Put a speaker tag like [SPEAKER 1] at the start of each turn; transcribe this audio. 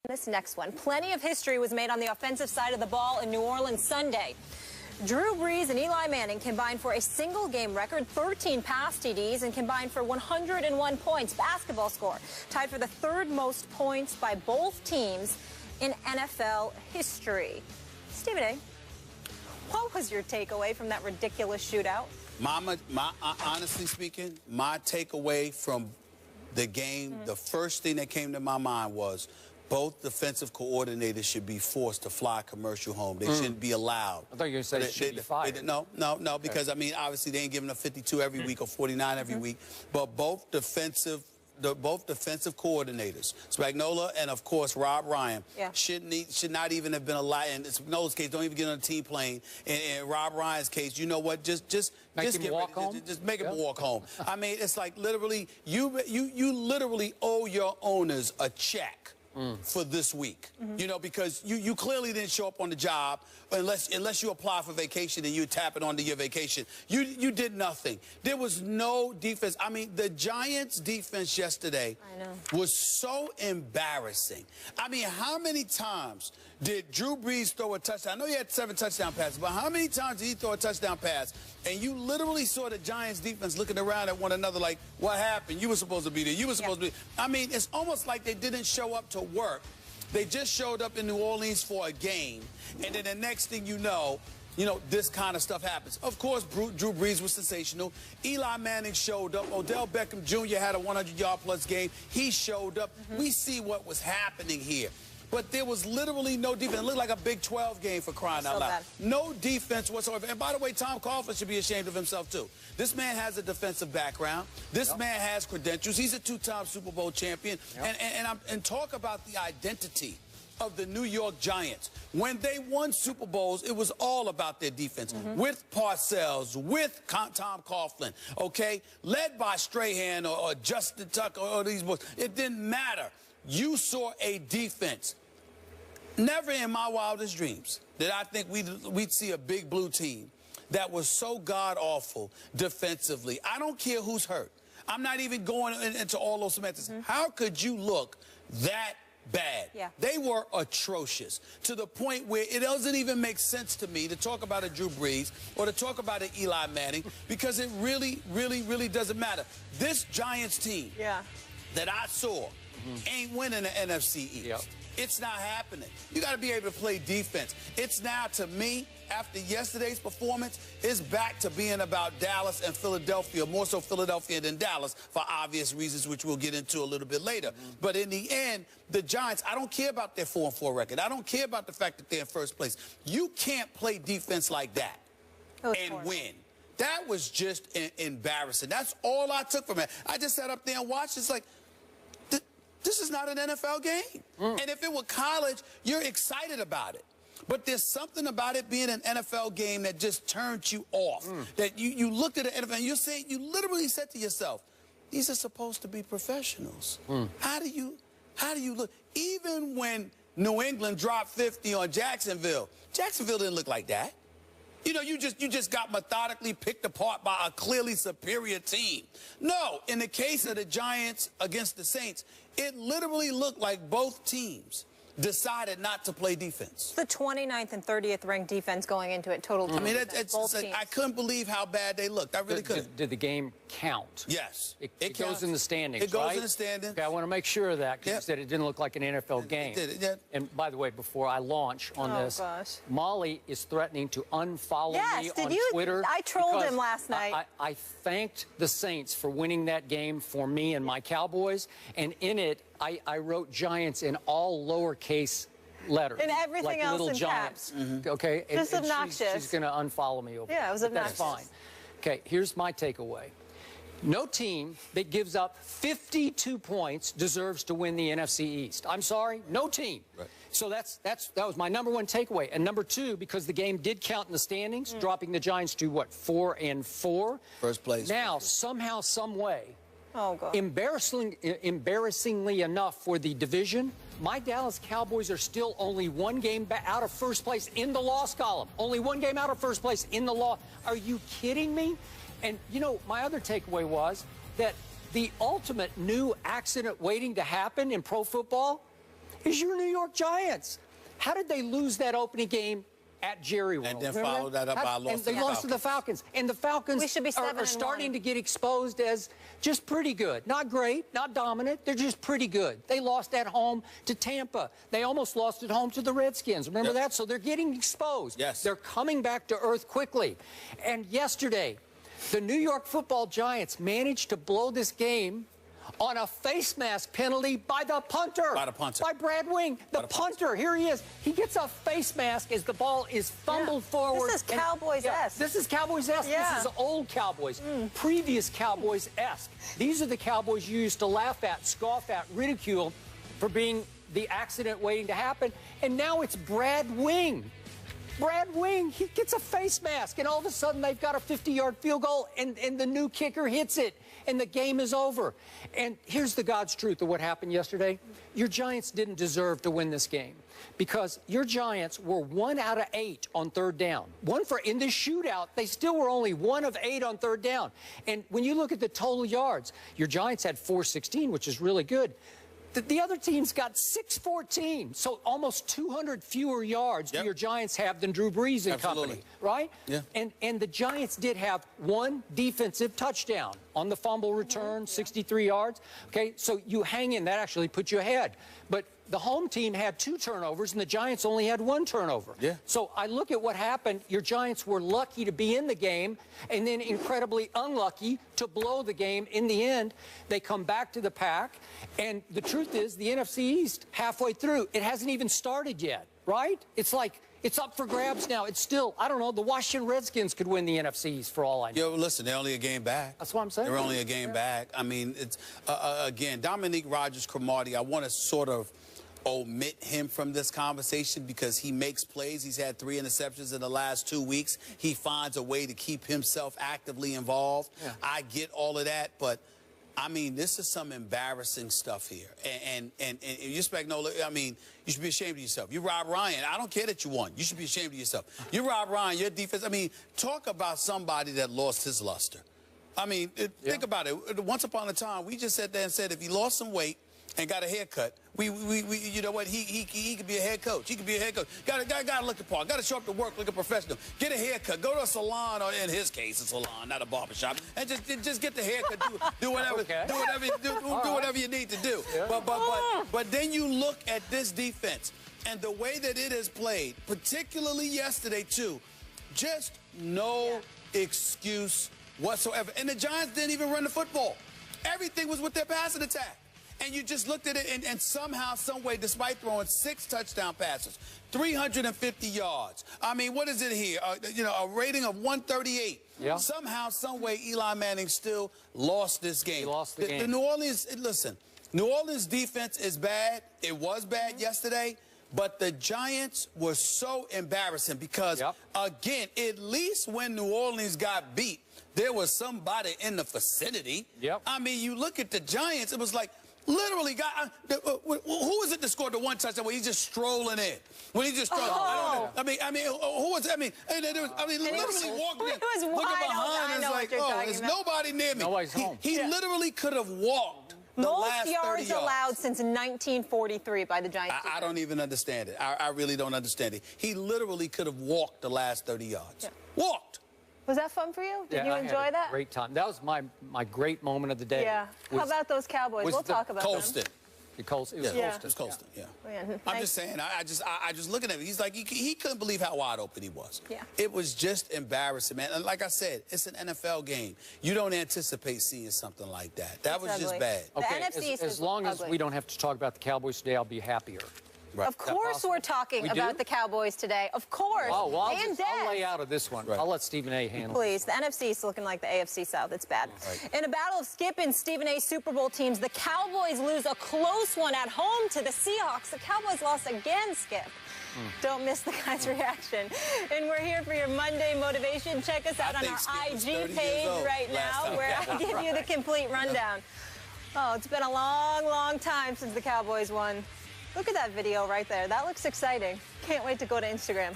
[SPEAKER 1] This next one. Plenty of history was made on the offensive side of the ball in New Orleans Sunday. Drew Brees and Eli Manning combined for a single-game record, 13 pass TDs, and combined for 101 points. Basketball score tied for the third most points by both teams in NFL history. Stephen A., what was your takeaway from that ridiculous shootout?
[SPEAKER 2] Honestly speaking, my takeaway from the game, the first thing that came to my mind was both defensive coordinators should be forced to fly commercial home. They shouldn't be allowed.
[SPEAKER 3] I thought you were going to say they should be fired.
[SPEAKER 2] No, because, I mean, obviously they ain't giving up 52 every week or 49 every week. But both defensive coordinators, Spagnuolo and, of course, Rob Ryan, should not even have been allowed. In Spagnuolo's case, don't even get on a team plane. In Rob Ryan's case, you know what? Just make him walk home. I mean, it's like literally, you literally owe your owners a check for this week, you know, because you clearly didn't show up on the job unless you apply for vacation and you tap it onto your vacation. You did nothing. There was no defense. I mean, the Giants' defense yesterday was so embarrassing. I mean, how many times did Drew Brees throw a touchdown? I know he had 7 touchdown passes, but how many times did he throw a touchdown pass? And you literally saw the Giants' defense looking around at one another like, what happened? You were supposed to be there. You were supposed to be. I mean, it's almost like they didn't show up to work. They just showed up in New Orleans for a game. And then the next thing you know, this kind of stuff happens. Of course, Drew Brees was sensational. Eli Manning showed up. Odell Beckham Jr. had a 100-yard-plus game. He showed up. We see what was happening here. But there was literally no defense. It looked like a Big 12 game, for crying out loud. No defense whatsoever. And by the way, Tom Coughlin should be ashamed of himself, too. This man has a defensive background. This man has credentials. He's a 2-time Super Bowl champion. And talk about the identity of the New York Giants. When they won Super Bowls, it was all about their defense. With Parcells, with Tom Coughlin, okay? Led by Strahan or Justin Tucker or these boys. It didn't matter. You saw a defense. Never in my wildest dreams did I think we'd see a big blue team that was so god-awful defensively. I don't care who's hurt. I'm not even going into all those semantics. How could you look that bad? They were atrocious to the point where it doesn't even make sense to me to talk about a Drew Brees or to talk about an Eli Manning, because it really, really, really doesn't matter. This Giants team that I saw ain't winning the NFC East. It's not happening. You got to be able to play defense. It's now, to me, after yesterday's performance, it's back to being about Dallas and Philadelphia, more so Philadelphia than Dallas, for obvious reasons, which we'll get into a little bit later. But in the end, the Giants, I don't care about their 4-4 record. I don't care about the fact that they're in first place. You can't play defense like that and win. That was just embarrassing. That's all I took from it. I just sat up there and watched. It's like, this is not an NFL game. And if it were college, you're excited about it. But there's something about it being an NFL game that just turned you off. That you looked at the NFL and you literally said to yourself, these are supposed to be professionals. How do you look? Even when New England dropped 50 on Jacksonville didn't look like that. You know, you just got methodically picked apart by a clearly superior team. No, in the case of the Giants against the Saints, it literally looked like both teams decided not to play defense.
[SPEAKER 1] The 29th and 30th ranked defense going into it, total.
[SPEAKER 2] I mean, I couldn't believe how bad they looked. I really couldn't.
[SPEAKER 3] Did the game count?
[SPEAKER 2] Yes.
[SPEAKER 3] It goes in the standings,
[SPEAKER 2] It goes in the standings.
[SPEAKER 3] Okay, I want to make sure of that, because you said it didn't look like an NFL game.
[SPEAKER 2] It did.
[SPEAKER 3] And by the way, before I launch on this, Molly is threatening to unfollow me on Twitter.
[SPEAKER 1] I trolled him last night.
[SPEAKER 3] I thanked the Saints for winning that game for me and my Cowboys, and in it, I wrote Giants in all lowercase letters.
[SPEAKER 1] And everything
[SPEAKER 3] like
[SPEAKER 1] else
[SPEAKER 3] little
[SPEAKER 1] in
[SPEAKER 3] Giants.
[SPEAKER 1] caps.
[SPEAKER 3] Okay?
[SPEAKER 1] Just obnoxious.
[SPEAKER 3] She's going to unfollow me over
[SPEAKER 1] it was obnoxious.
[SPEAKER 3] That's fine. Okay, here's my takeaway. No team that gives up 52 points deserves to win the NFC East. I'm sorry, no team. Right. So that was my #1 takeaway. And #2, because the game did count in the standings, dropping the Giants to, what, 4-4?
[SPEAKER 2] First place.
[SPEAKER 3] Now, somehow, some way, embarrassingly enough for the division, my Dallas Cowboys are still only 1 game out of first place in the loss column. Only 1 game out of first place in the loss. Are you kidding me? And, you know, my other takeaway was that the ultimate new accident waiting to happen in pro football is your New York Giants. How did they lose that opening game at Jerry World?
[SPEAKER 2] And then follow that up by a loss
[SPEAKER 3] and they lost to the Falcons. And the Falcons are starting to get exposed as just pretty good. Not great, not dominant. They're just pretty good. They lost at home to Tampa. They almost lost at home to the Redskins. Remember that? So they're getting exposed.
[SPEAKER 2] Yes.
[SPEAKER 3] They're coming back to earth quickly. And yesterday, the New York Football Giants managed to blow this game on a face mask penalty by the punter.
[SPEAKER 2] By the punter.
[SPEAKER 3] By Brad Wing. The punter. Here he is. He gets a face mask as the ball is fumbled forward.
[SPEAKER 1] This is Cowboys-esque.
[SPEAKER 3] This is Cowboys-esque. This is old Cowboys. Previous Cowboys-esque. These are the Cowboys you used to laugh at, scoff at, ridicule for being the accident waiting to happen. And now it's Brad Wing. Brad Wing, he gets a face mask, and all of a sudden they've got a 50-yard field goal, and the new kicker hits it, and the game is over. And here's the God's truth of what happened yesterday. Your Giants didn't deserve to win this game because your Giants were 1 out of 8 on third down. In this shootout, they still were only 1 of 8 on third down. And when you look at the total yards, your Giants had 416, which is really good. The other team's got 614, so almost 200 fewer yards do your Giants have than Drew Brees and company, right?
[SPEAKER 2] Yeah.
[SPEAKER 3] And the Giants did have 1 defensive touchdown on the fumble return, 63 yards. Okay, so you hang in. That actually put you ahead. But the home team had 2 turnovers, and the Giants only had 1 turnover.
[SPEAKER 2] Yeah.
[SPEAKER 3] So I look at what happened. Your Giants were lucky to be in the game, and then incredibly unlucky to blow the game. In the end, they come back to the pack, and the truth is, the NFC East, halfway through, it hasn't even started yet, right? It's like it's up for grabs now. It's still, I don't know, the Washington Redskins could win the NFC East for all I know.
[SPEAKER 2] Yo, listen, they're only a game back.
[SPEAKER 3] That's what I'm saying.
[SPEAKER 2] They're only a game back. I mean, it's, again, Dominique Rodgers-Cromartie, I want to sort of omit him from this conversation because he makes plays. He's had 3 interceptions in the last 2 weeks. He finds a way to keep himself actively involved. Yeah. I get all of that, but I mean, this is some embarrassing stuff here. And you Spagnuolo, I mean, you should be ashamed of yourself. You Rob Ryan. I don't care that you won. You should be ashamed of yourself. You Rob Ryan, your defense. I mean, talk about somebody that lost his luster. I mean, think about it. Once upon a time, we just sat there and said if he lost some weight and got a haircut, you know what, he could be a head coach. He could be a head coach. Got to look the part. Got to show up to work, look a professional. Get a haircut. Go to a salon, or in his case, a salon, not a barbershop, and just get the haircut. Do whatever. Okay. Do whatever you need to do. Yeah. But then you look at this defense and the way that it has played, particularly yesterday too. Just no excuse whatsoever. And the Giants didn't even run the football. Everything was with their passing attack. And you just looked at it, and somehow, some way, despite throwing 6 touchdown passes, 350 yards. I mean, what is it here? You know, a rating of 138. Yeah. Somehow, some way, Eli Manning still lost this game.
[SPEAKER 3] He lost the game.
[SPEAKER 2] The New Orleans, listen, New Orleans defense is bad. It was bad yesterday. But the Giants were so embarrassing because, again, at least when New Orleans got beat, there was somebody in the vicinity. Yep. I mean, you look at the Giants, it was like, literally, who is it that scored the 1 touchdown where he's just strolling in? When he just strolling, I mean, who was? I mean, literally walked in, looking behind, and it's like, oh, there's nobody near me.
[SPEAKER 3] Nobody's home.
[SPEAKER 2] He literally could have walked the last 30 yards.
[SPEAKER 1] Most yards allowed since 1943 by the Giants.
[SPEAKER 2] I don't even understand it. I really don't understand it. He literally could have walked the last 30 yards. Yeah. Walked.
[SPEAKER 1] Was that fun for you? Did you enjoy that?
[SPEAKER 3] Great time. That was my great moment of the day.
[SPEAKER 1] Yeah. How about those Cowboys? We'll talk about
[SPEAKER 2] Colston.
[SPEAKER 1] them.
[SPEAKER 3] It was
[SPEAKER 2] Colston. Yeah. I'm just saying. I just looking at him. He's like he couldn't believe how wide open he was. Yeah. It was just embarrassing, man. And like I said, it's an NFL game. You don't anticipate seeing something like that. That was just bad.
[SPEAKER 3] Okay. As long as we don't have to talk about the Cowboys today, I'll be happier.
[SPEAKER 1] Right. Of course we're talking about the Cowboys today. Of course.
[SPEAKER 3] Oh, well, I'll lay out of this one. Right. I'll let Stephen A. handle it.
[SPEAKER 1] Please. The NFC is looking like the AFC South. It's bad. Right. In a battle of Skip and Stephen A. Super Bowl teams, the Cowboys lose a close one at home to the Seahawks. The Cowboys lost again, Skip. Don't miss the guy's reaction. And we're here for your Monday motivation. Check us out on our IG page right now, where I give you the complete rundown. Oh, it's been a long, long time since the Cowboys won. Look at that video right there. That looks exciting. Can't wait to go to Instagram.